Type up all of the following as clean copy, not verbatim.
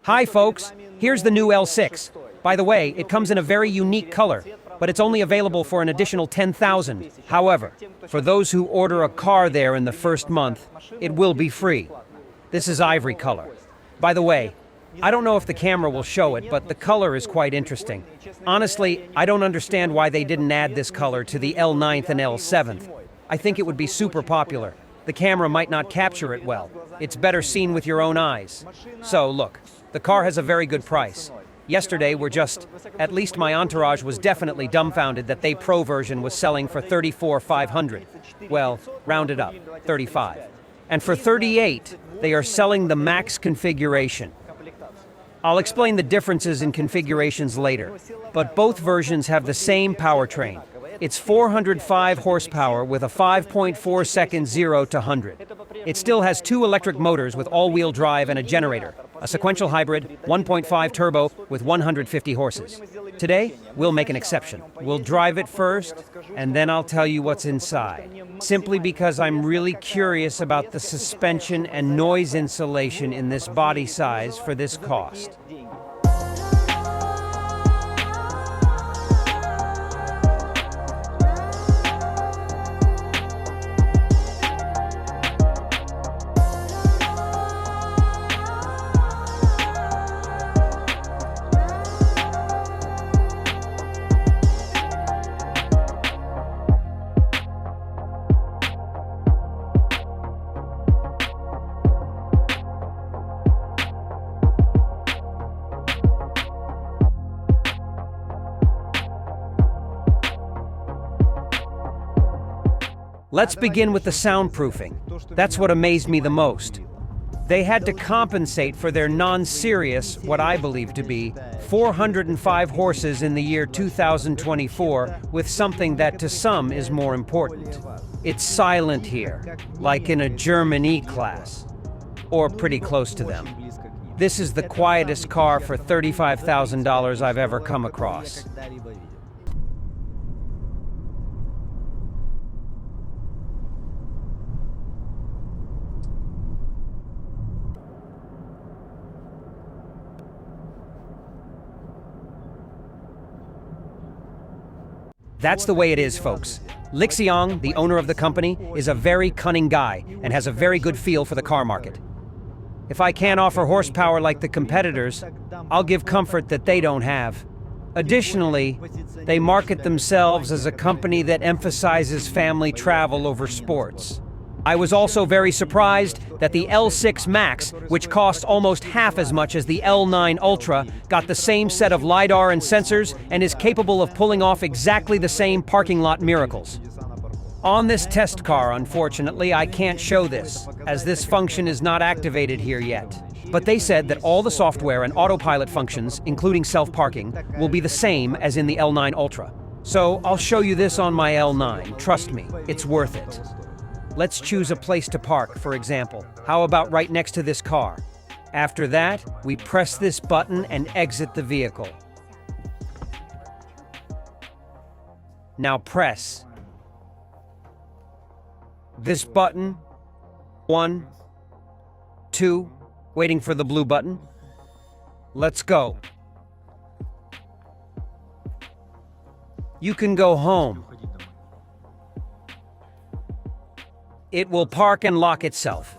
Hi folks, here's the new L6. By the way, it comes in a very unique color, but it's only available for an additional 10,000. However, for those who order a car there in the first month, it will be free. This is ivory color. By the way, I don't know if the camera will show it, but the color is quite interesting. Honestly, I don't understand why they didn't add this color to the L9 and L7. I think it would be super popular. The camera might not capture it well. It's better seen with your own eyes. So look, the car has a very good price. Yesterday at least my entourage was definitely dumbfounded that the Pro version was selling for $34,500. Well, rounded up, 35. And for 38, they are selling the max configuration. I'll explain the differences in configurations later, but both versions have the same powertrain. It's 405 horsepower with a 5.4 second 0 to 100. It still has two electric motors with all-wheel drive and a generator, a sequential hybrid 1.5 turbo with 150 horses. Today, we'll make an exception. We'll drive it first, and then I'll tell you what's inside. Simply because I'm really curious about the suspension and noise insulation in this body size for this cost. Let's begin with the soundproofing. That's what amazed me the most. They had to compensate for their non-serious, what I believe to be, 405 horses in the year 2024 with something that to some is more important. It's silent here, like in a German E-Class, or pretty close to them. This is the quietest car for $35,000 I've ever come across. That's the way it is, folks. Lixiang, the owner of the company, is a very cunning guy and has a very good feel for the car market. If I can't offer horsepower like the competitors, I'll give comfort that they don't have. Additionally, they market themselves as a company that emphasizes family travel over sports. I was also very surprised that the L6 Max, which costs almost half as much as the L9 Ultra, got the same set of LiDAR and sensors and is capable of pulling off exactly the same parking lot miracles. On this test car, unfortunately, I can't show this, as this function is not activated here yet. But they said that all the software and autopilot functions, including self-parking, will be the same as in the L9 Ultra. So I'll show you this on my L9, trust me, it's worth it. Let's choose a place to park, for example. How about right next to this car? After that, we press this button and exit the vehicle. Now press this button. 1, 2, waiting for the blue button. Let's go. You can go home. It will park and lock itself.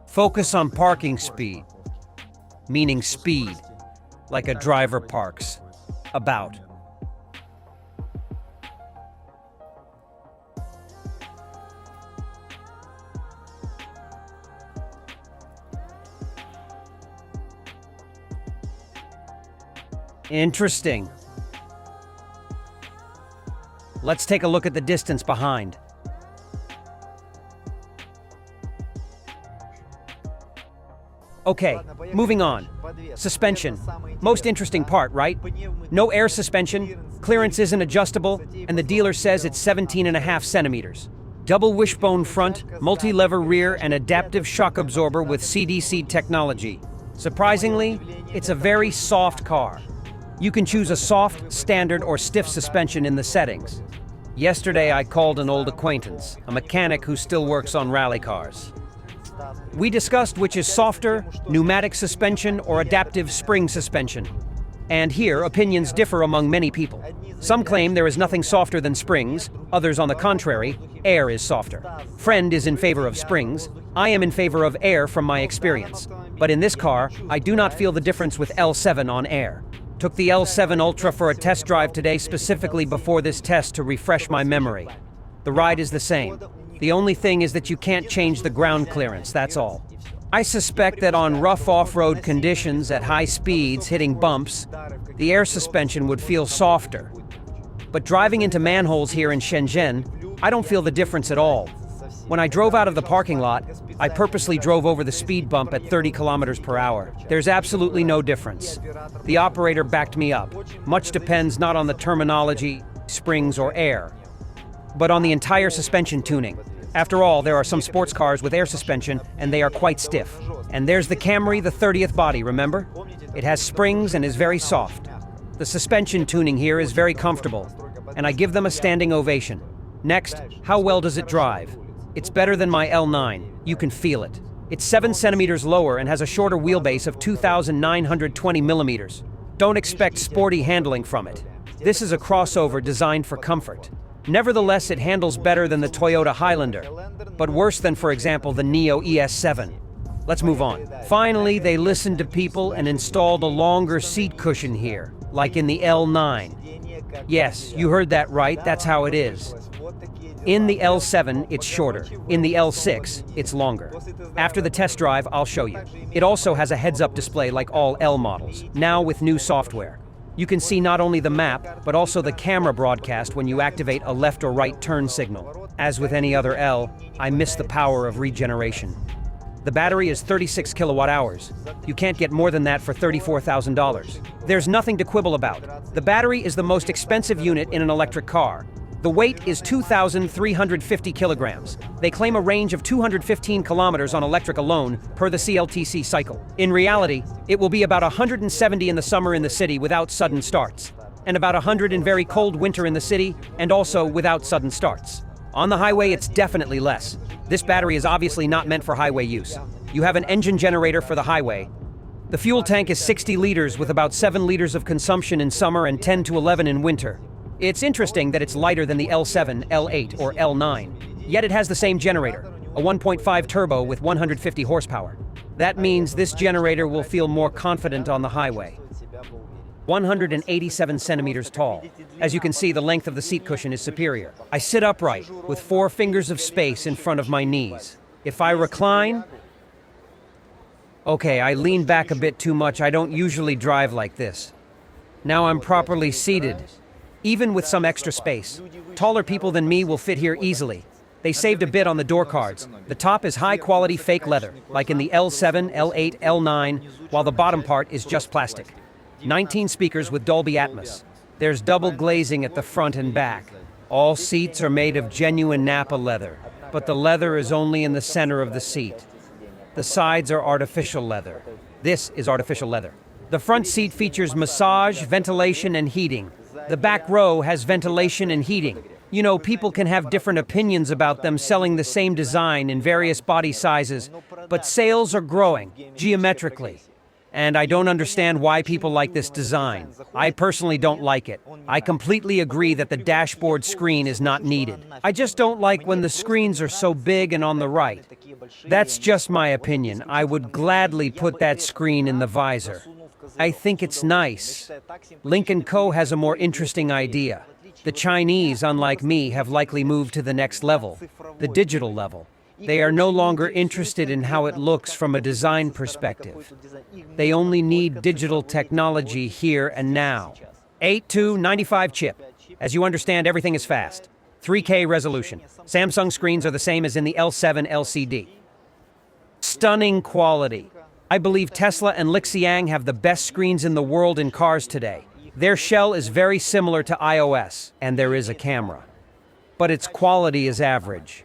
Focus on parking speed, meaning speed, like a driver parks, about. Interesting. Let's take a look at the distance behind. Okay, moving on. Suspension. Most interesting part, right? No air suspension, clearance isn't adjustable, and the dealer says it's 17.5 centimeters. Double wishbone front, multi-lever rear, and adaptive shock absorber with CDC technology. Surprisingly, it's a very soft car. You can choose a soft, standard, or stiff suspension in the settings. Yesterday I called an old acquaintance, a mechanic who still works on rally cars. We discussed which is softer, pneumatic suspension or adaptive spring suspension. And here, opinions differ among many people. Some claim there is nothing softer than springs, others on the contrary, air is softer. Friend is in favor of springs, I am in favor of air from my experience. But in this car, I do not feel the difference with L7 on air. Took the L7 Ultra for a test drive today specifically before this test to refresh my memory. The ride is the same. The only thing is that you can't change the ground clearance, that's all. I suspect that on rough off-road conditions at high speeds hitting bumps, the air suspension would feel softer. But driving into manholes here in Shenzhen, I don't feel the difference at all. When I drove out of the parking lot, I purposely drove over the speed bump at 30 kilometers per hour. There's absolutely no difference. The operator backed me up. Much depends not on the terminology, springs or air, but on the entire suspension tuning. After all, there are some sports cars with air suspension, and they are quite stiff. And there's the Camry, the 30th body, remember? It has springs and is very soft. The suspension tuning here is very comfortable, and I give them a standing ovation. Next, how well does it drive? It's better than my L9. You can feel it. It's 7 centimeters lower and has a shorter wheelbase of 2,920 millimeters. Don't expect sporty handling from it. This is a crossover designed for comfort. Nevertheless, it handles better than the Toyota Highlander, but worse than, for example, the Neo ES7. Let's move on. Finally, they listened to people and installed a longer seat cushion here, like in the L9. Yes, you heard that right, that's how it is. In the L7, it's shorter. In the L6, it's longer. After the test drive, I'll show you. It also has a heads-up display like all L models, now with new software. You can see not only the map, but also the camera broadcast when you activate a left or right turn signal. As with any other L, I miss the power of regeneration. The battery is 36 kilowatt hours. You can't get more than that for $34,000. There's nothing to quibble about. The battery is the most expensive unit in an electric car. The weight is 2,350 kilograms. They claim a range of 215 kilometers on electric alone per the CLTC cycle. In reality, it will be about 170 in the summer in the city without sudden starts, and about 100 in very cold winter in the city and also without sudden starts. On the highway, it's definitely less. This battery is obviously not meant for highway use. You have an engine generator for the highway. The fuel tank is 60 liters with about 7 liters of consumption in summer and 10 to 11 in winter. It's interesting that it's lighter than the L7, L8, or L9, yet it has the same generator, a 1.5 turbo with 150 horsepower. That means this generator will feel more confident on the highway. 187 centimeters tall. As you can see, the length of the seat cushion is superior. I sit upright, with 4 fingers of space in front of my knees. If I recline... Okay, I lean back a bit too much. I don't usually drive like this. Now I'm properly seated. Even with some extra space. Taller people than me will fit here easily. They saved a bit on the door cards. The top is high-quality fake leather, like in the L7, L8, L9, while the bottom part is just plastic. 19 speakers with Dolby Atmos. There's double glazing at the front and back. All seats are made of genuine Napa leather, but the leather is only in the center of the seat. The sides are artificial leather. This is artificial leather. The front seat features massage, ventilation, and heating. The back row has ventilation and heating. You know, people can have different opinions about them selling the same design in various body sizes, but sales are growing, geometrically. And I don't understand why people like this design. I personally don't like it. I completely agree that the dashboard screen is not needed. I just don't like when the screens are so big and on the right. That's just my opinion. I would gladly put that screen in the visor. I think it's nice. Lynk & Co. has a more interesting idea. The Chinese, unlike me, have likely moved to the next level, the digital level. They are no longer interested in how it looks from a design perspective. They only need digital technology here and now. 8295 chip. As you understand, everything is fast. 3K resolution. Samsung screens are the same as in the L7 LCD. Stunning quality. I believe Tesla and Lixiang have the best screens in the world in cars today. Their shell is very similar to iOS, and there is a camera. But its quality is average.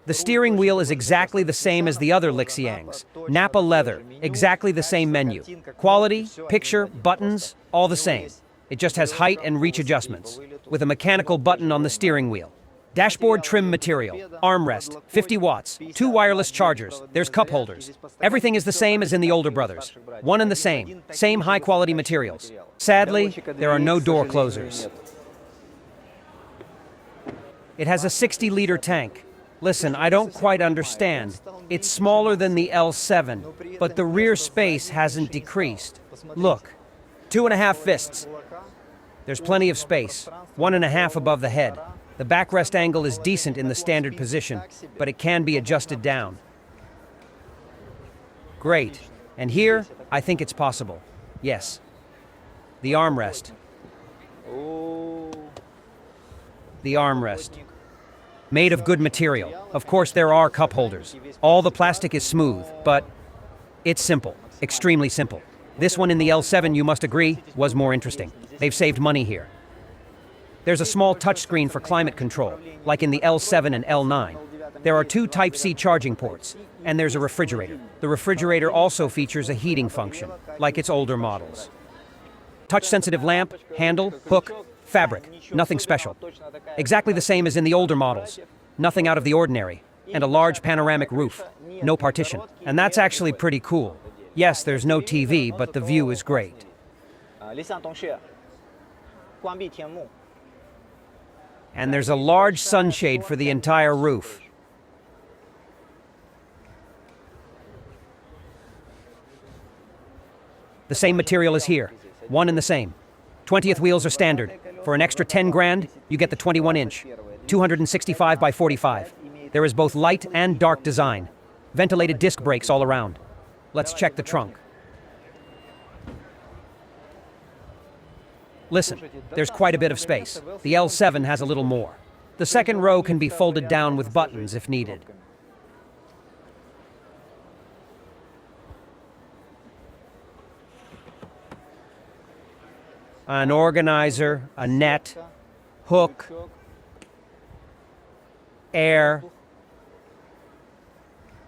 The steering wheel is exactly the same as the other Lixiangs. Napa leather, exactly the same menu. Quality, picture, buttons, all the same. It just has height and reach adjustments, with a mechanical button on the steering wheel. Dashboard trim material, armrest, 50 watts, 2 wireless chargers, there's cup holders. Everything is the same as in the older brothers. One and the same high-quality materials. Sadly, there are no door closers. It has a 60-liter tank. Listen, I don't quite understand. It's smaller than the L7, but the rear space hasn't decreased. Look, 2.5 fists. There's plenty of space, 1.5 above the head. The backrest angle is decent in the standard position, but it can be adjusted down. Great. And here, I think it's possible. Yes. The armrest. The armrest. Made of good material. Of course, there are cup holders. All the plastic is smooth, but it's simple. Extremely simple. This one in the L7, you must agree, was more interesting. They've saved money here. There's a small touchscreen for climate control, like in the L7 and L9. There are 2 Type-C charging ports, and there's a refrigerator. The refrigerator also features a heating function, like its older models. Touch-sensitive lamp, handle, hook, fabric, nothing special. Exactly the same as in the older models. Nothing out of the ordinary. And a large panoramic roof. No partition. And that's actually pretty cool. Yes, there's no TV, but the view is great. And there's a large sunshade for the entire roof. The same material is here. One and the same. 20th wheels are standard. For an extra 10 grand, you get the 21-inch. 265 by 45. There is both light and dark design. Ventilated disc brakes all around. Let's check the trunk. Listen, there's quite a bit of space. The L7 has a little more. The second row can be folded down with buttons if needed. An organizer, a net, hook, air,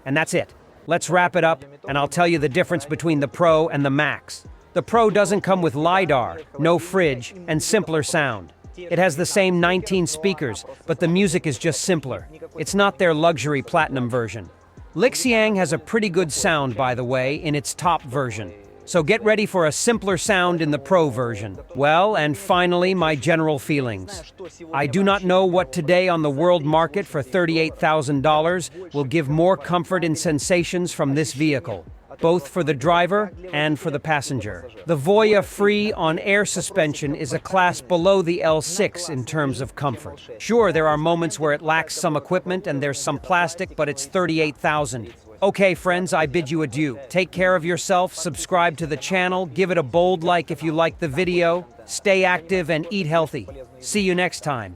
and that's it. Let's wrap it up, and I'll tell you the difference between the Pro and the Max. The Pro doesn't come with LiDAR, no fridge, and simpler sound. It has the same 19 speakers, but the music is just simpler. It's not their luxury platinum version. Lixiang has a pretty good sound, by the way, in its top version. So get ready for a simpler sound in the Pro version. Well, and finally, my general feelings. I do not know what today on the world market for $38,000 will give more comfort and sensations from this vehicle, both for the driver and for the passenger. The Voya Free on-air suspension is a class below the L6 in terms of comfort. Sure, there are moments where it lacks some equipment and there's some plastic, but it's $38,000. Okay, friends, I bid you adieu. Take care of yourself, subscribe to the channel, give it a bold like if you like the video, stay active and eat healthy. See you next time.